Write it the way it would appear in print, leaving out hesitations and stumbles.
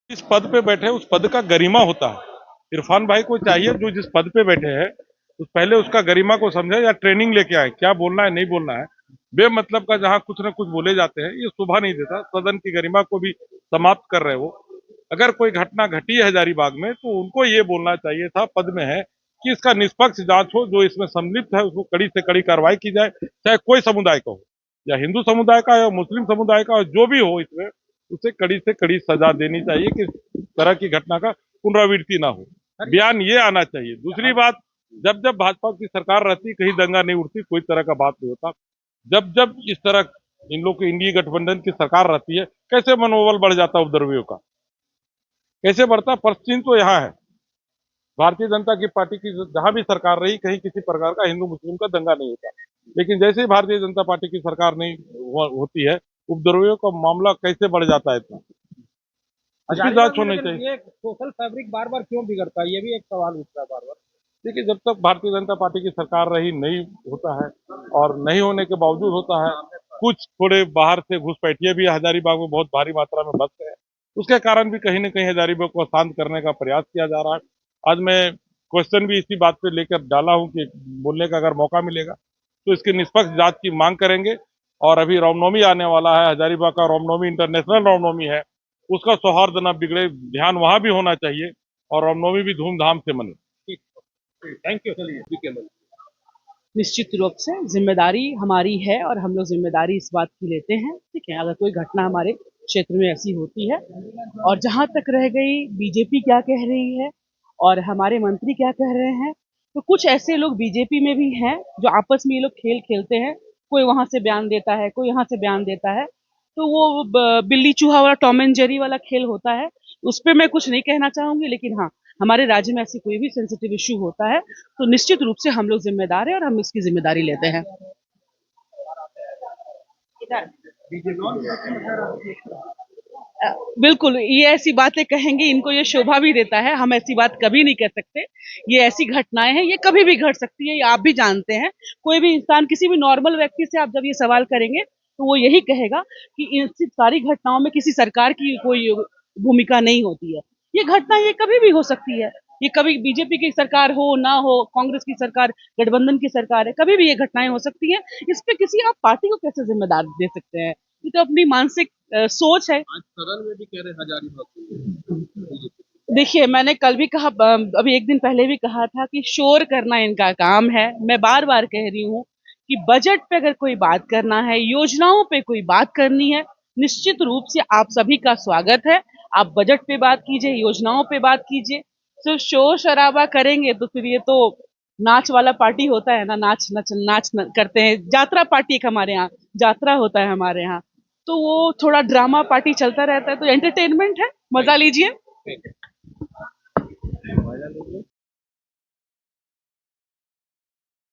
जिस पद पे बैठे उस पद का गरिमा होता है। इरफान भाई को चाहिए जो जिस पद पे बैठे हैं उस पहले उसका गरिमा को समझे या ट्रेनिंग लेके आए, क्या बोलना है नहीं बोलना है। बेमतलब का जहां कुछ न कुछ बोले जाते हैं ये शोभा नहीं देता, सदन की गरिमा को भी समाप्त कर रहे हो। अगर कोई घटना घटी है हजारीबाग में तो उनको ये बोलना चाहिए था, पद में है, कि इसका निष्पक्ष जांच हो, जो इसमें सम्मिलित है उसको कड़ी से कड़ी कार्रवाई की जाए, चाहे कोई समुदाय का हो, या हिंदू समुदाय का या मुस्लिम समुदाय का, जो भी हो, इसमें उसे कड़ी से कड़ी सजा देनी चाहिए कि इस तरह की घटना का पुनरावृत्ति ना हो। बयान ये आना चाहिए। दूसरी बात, जब जब भाजपा की सरकार रहती कहीं दंगा नहीं उठती, कोई तरह का बात नहीं होता। जब जब इस तरह इन लोग की इंडिया गठबंधन की सरकार रहती है, कैसे मनोबल बढ़ जाता है उपद्रवियों का, कैसे बढ़ता। प्रश्न तो यहाँ है, भारतीय जनता की पार्टी की जहां भी सरकार रही कहीं किसी प्रकार का हिंदू मुस्लिम का दंगा नहीं होता, लेकिन जैसे ही भारतीय जनता पार्टी की सरकार नहीं होती है, उपद्रवियों का मामला कैसे बढ़ जाता है इतना, इसकी जांच होनी चाहिए। ये सोशल फैब्रिक बार बार क्यों बिगड़ता है, ये भी एक सवाल उठता है बार बार। देखिए, जब तक भारतीय जनता पार्टी की सरकार रही नहीं होता है, और नहीं होने के बावजूद होता है। कुछ थोड़े बाहर से घुसपैठिए भी हजारीबाग में बहुत भारी मात्रा में बस गए, उसके कारण भी कहीं न कहीं हजारीबाग को शांत करने का प्रयास किया जा रहा है। आज मैं क्वेश्चन भी इसी बात पे लेकर डाला हूं कि बोलने का अगर मौका मिलेगा तो इसकी निष्पक्ष जांच की मांग करेंगे। और अभी रामनवमी आने वाला है, हजारीबाग का रामनवमी इंटरनेशनल रामनवमी है, उसका सौहार्द न बिगड़े, ध्यान वहां भी होना चाहिए, और रामनवमी भी धूमधाम से मने। Thank you. चलिए। निश्चित रूप से जिम्मेदारी हमारी है और हम लोग जिम्मेदारी इस बात की लेते हैं। ठीक है, अगर कोई घटना हमारे क्षेत्र में ऐसी होती है, और जहां तक रह गई बीजेपी क्या कह रही है और हमारे मंत्री क्या कह रहे हैं, तो कुछ ऐसे लोग बीजेपी में भी हैं जो आपस में ये लोग खेल खेलते हैं। कोई वहां से बयान देता है, कोई यहाँ से बयान देता है, तो वो बिल्ली चूहा वाला टॉम एंड जेरी वाला खेल होता है। उस पर मैं कुछ नहीं कहना चाहूंगी, लेकिन हाँ, हमारे राज्य में ऐसी कोई भी सेंसिटिव इशू होता है तो निश्चित रूप से हम लोग जिम्मेदार हैं और हम इसकी जिम्मेदारी लेते हैं। बिल्कुल, ये ऐसी बातें कहेंगे, इनको ये शोभा भी देता है। हम ऐसी बात कभी नहीं कह सकते। ये ऐसी घटनाएं हैं, ये कभी भी घट सकती है, ये आप भी जानते हैं। कोई भी इंसान, किसी भी नॉर्मल व्यक्ति से आप जब ये सवाल करेंगे तो वो यही कहेगा कि इन सारी घटनाओं में किसी सरकार की कोई भूमिका नहीं होती है। ये घटना ये कभी भी हो सकती है। ये कभी बीजेपी की सरकार हो ना हो, कांग्रेस की सरकार, गठबंधन की सरकार है, कभी भी ये घटनाएं हो सकती हैं। इस पे किसी आप पार्टी को कैसे जिम्मेदार दे सकते हैं? ये तो अपनी मानसिक सोच है। आज सदन में भी कह रहे हजारीबाग। देखिए, मैंने कल भी कहा, अभी एक दिन पहले भी कहा था कि शोर करना इनका काम है। मैं बार बार कह रही हूँ कि बजट पे अगर कोई बात करना है, योजनाओं पे कोई बात करनी है, निश्चित रूप से आप सभी का स्वागत है। आप बजट पे बात कीजिए, योजनाओं पे बात कीजिए। सिर्फ शोर शराबा करेंगे तो फिर ये तो नाच वाला पार्टी होता है ना, करते हैं। जात्रा पार्टी एक हमारे यहाँ जात्रा होता है हमारे यहाँ, तो वो थोड़ा ड्रामा पार्टी चलता रहता है, तो एंटरटेनमेंट है, मजा लीजिए।